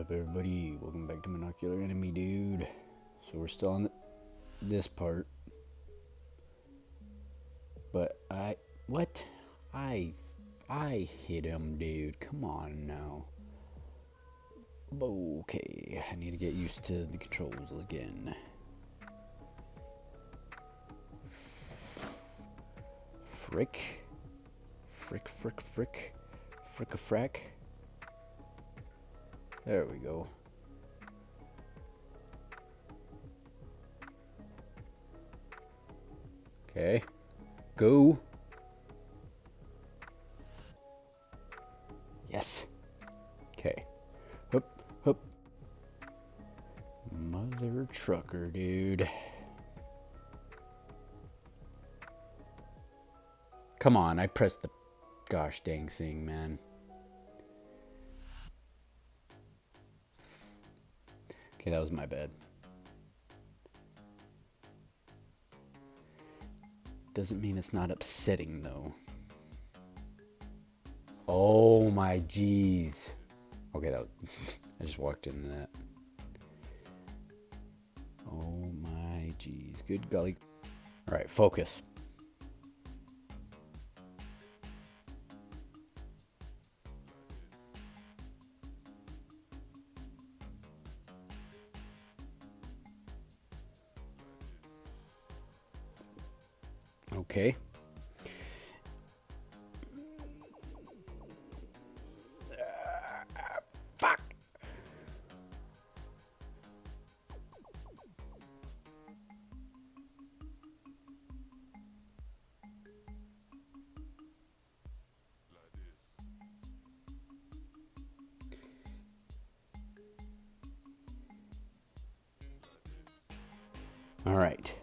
up, everybody? Welcome back to Monocular Enemy, dude. So we're still on this part. But I hit him, dude. Come on now. Okay, I need to get used to the controls again. Frick. Frick-a-frack. There we go. Okay. Go. Yes. Okay. Hup. Mother trucker, dude. Come on, I pressed the gosh dang thing, man. Okay, that was my bad. Doesn't mean it's not upsetting, though. Oh my jeez. Okay, that was I just walked into that. Oh my jeez. Good golly. Alright, focus. Okay. Fuck. All right.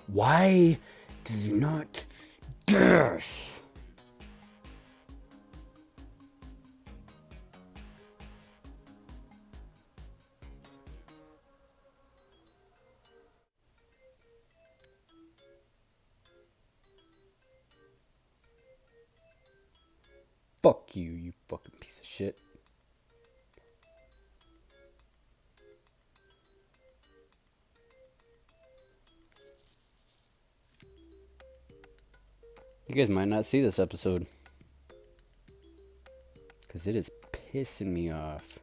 Why does it not dash? Fuck you, you fucking piece of shit. You guys might not see this episode, because it is pissing me off.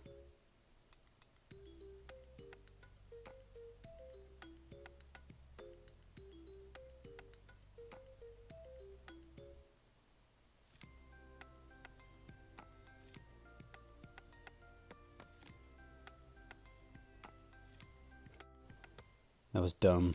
That was dumb.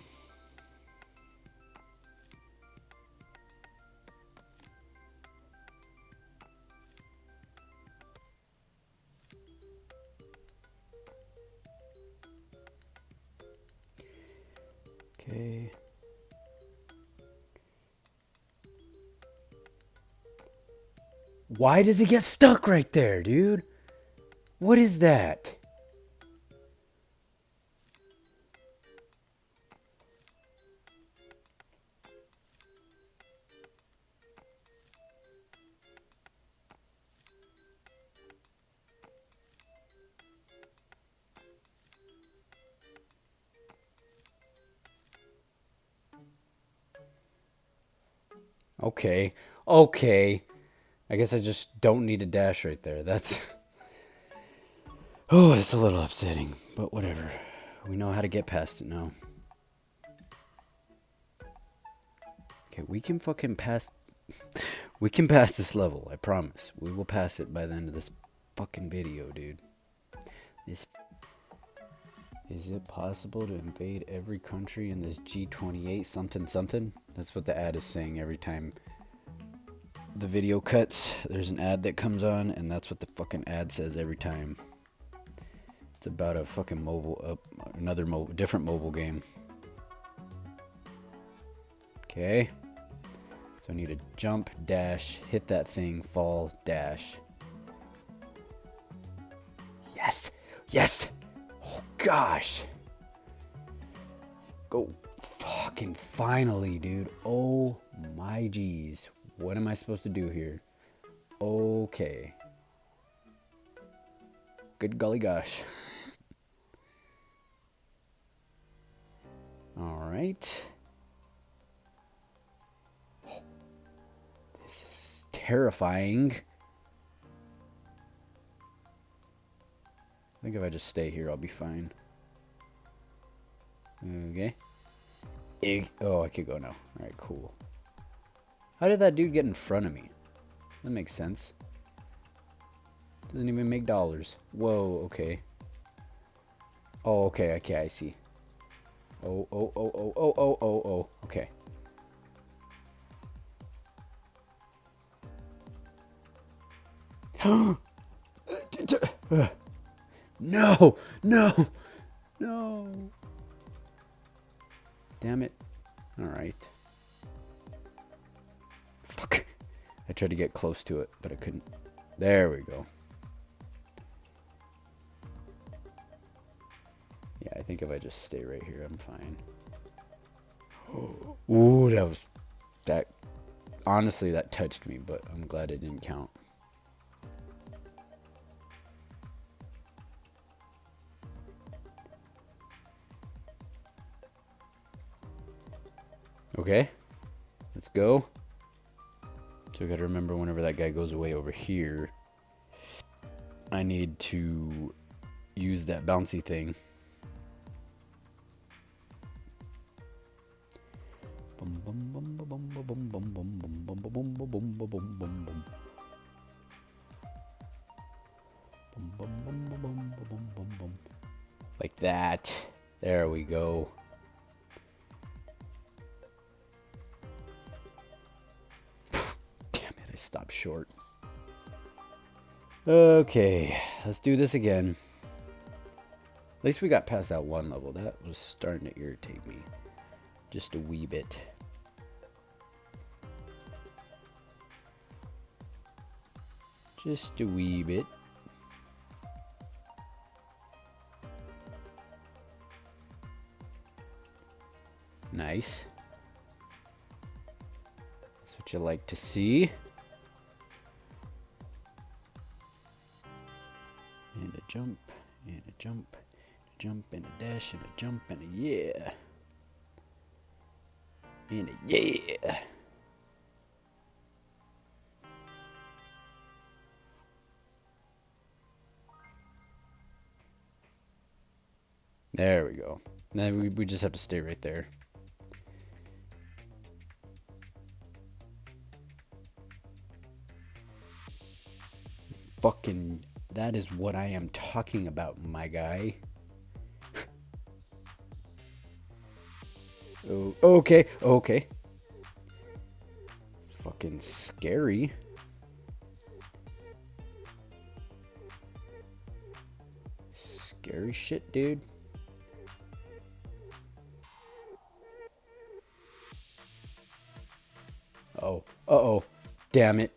Okay. Why does it get stuck right there, dude? What is that? Okay. I guess I just don't need a dash right there. That's... Oh, it's a little upsetting, but whatever. We know how to get past it now. Okay, we can fucking pass... We can pass this level, I promise. We will pass it by the end of this fucking video, dude. This... Is it possible to invade every country in this G28 something? That's what the ad is saying every time the video cuts. There's an ad that comes on, and that's what the fucking ad says every time. It's about a fucking different mobile game. Okay. So I need to jump, dash, hit that thing, fall, dash. Yes! Oh gosh. Go fucking finally, dude. Oh my jeez. What am I supposed to do here? Okay. Good golly gosh. Alright. This is terrifying. I think if I just stay here, I'll be fine. Okay. Oh, I could go now. Alright, cool. How did that dude get in front of me? That makes sense. Doesn't even make dollars. Whoa, okay. Oh, okay, okay, I see. Oh, oh, oh, oh, oh, oh, oh, oh, okay. No, no, no. Damn it. Alright. Fuck. I tried to get close to it, but I couldn't. There we go. Yeah, I think if I just stay right here, I'm fine. Ooh, that honestly, that touched me, but I'm glad it didn't count. Okay, let's go. So I gotta remember whenever that guy goes away over here, I need to use that bouncy thing. Like that. There we go. Damn it, I stopped short. Okay, let's do this again. At least we got past that one level. That was starting to irritate me. Just a wee bit. Just a wee bit. Nice. That's what you like to see. And a jump, and a jump, a jump, and a dash, and a jump, and a yeah. And a yeah. There we go. Now we just have to stay right there. Fucking, that is what I am talking about, my guy. Oh, okay, okay. Fucking scary. Scary shit, dude. Oh, uh-oh. Damn it.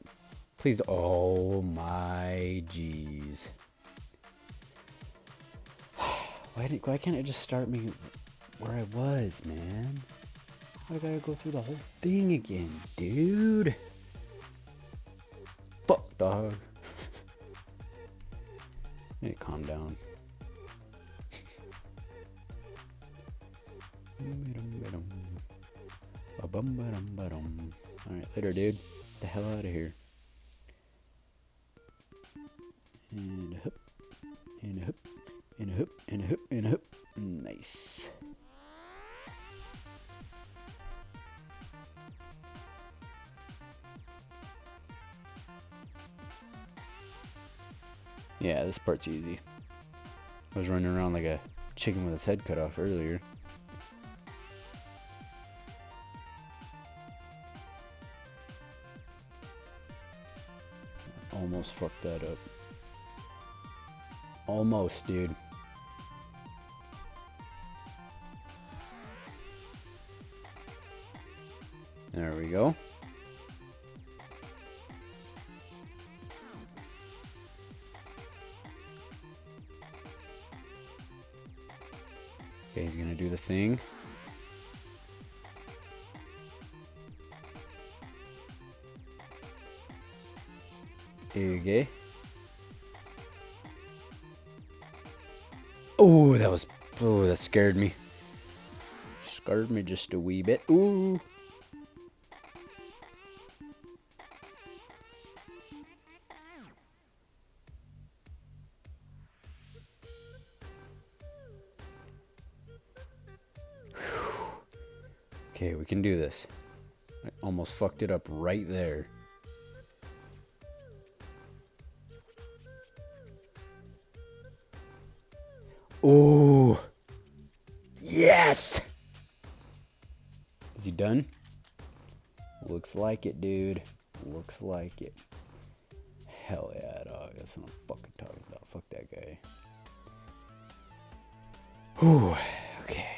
Please, oh my jeez. Why can't it just start me where I was, man? I gotta go through the whole thing again, dude. Fuck, dog. I need to calm down. Alright, later, dude. Get the hell out of here. And a hoop, and a hoop, and a hoop, and a hoop, and a hoop. Nice. Yeah, this part's easy. I was running around like a chicken with its head cut off earlier. Almost fucked that up. Almost, dude. There we go. Okay, he's gonna do the thing. Okay. Oh, that scared me. Scared me just a wee bit. Ooh. Okay, we can do this. I almost fucked it up right there. Oh. Yes. Is he done? Looks like it, dude. Looks like it. Hell yeah, dog. That's what I'm fucking talking about. Fuck that guy. Whew. Okay.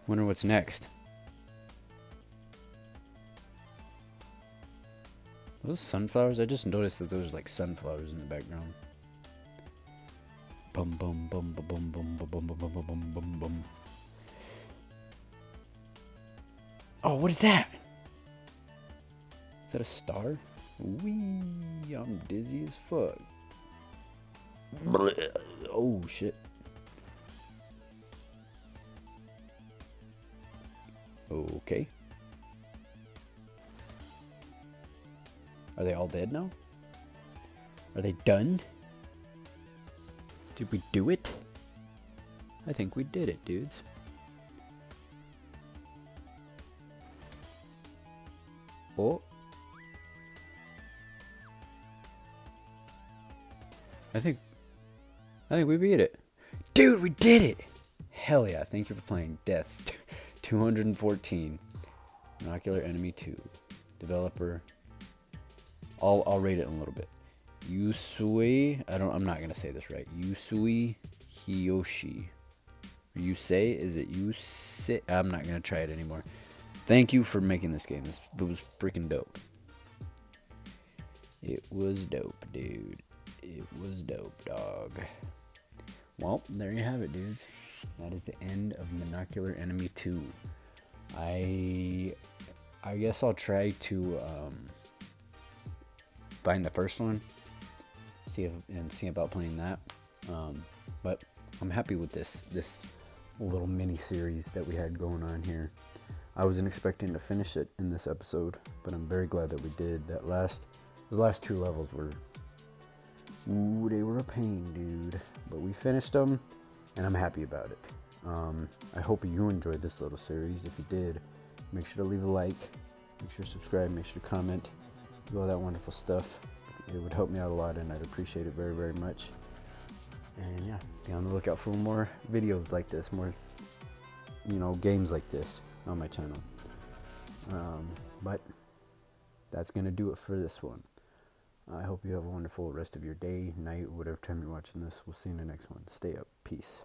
Wonder what's next. Are those sunflowers? I just noticed that there's like sunflowers in the background. Bum bum bum bum bum bum bum bum bum bum bum bum bum. Oh, what is that? Is that a star? Wee, I'm dizzy as fuck. Oh shit. Okay. Are they all dead now? Are they done? Did we do it? I think we did it, dudes. Oh. I think we beat it. Dude, we did it! Hell yeah, thank you for playing Deaths 214. Monocular Enemy 2. Developer. I'll rate it in a little bit. Yusui, I'm not gonna say this right. Yusui Hiyoshi. Yusei, is it Yusei? I'm not gonna try it anymore. Thank you for making this game. It was freaking dope. It was dope, dude. It was dope, dog. Well, there you have it, dudes. That is the end of Monocular Enemy 2. I guess I'll try to find the first one, see about playing that. But I'm happy with this little mini series that we had going on here. I wasn't expecting to finish it in this episode, but I'm very glad that we did. The last two levels were, ooh, they were a pain, dude. But we finished them, and I'm happy about it. I hope you enjoyed this little series. If you did, make sure to leave a like, make sure to subscribe, make sure to comment, do all that wonderful stuff. It would help me out a lot, and I'd appreciate it very, very much. And yeah, be on the lookout for more videos like this, more, games like this on my channel. But that's gonna do it for this one. I hope you have a wonderful rest of your day, night, whatever time you're watching this. We'll see you in the next one. Stay up. Peace.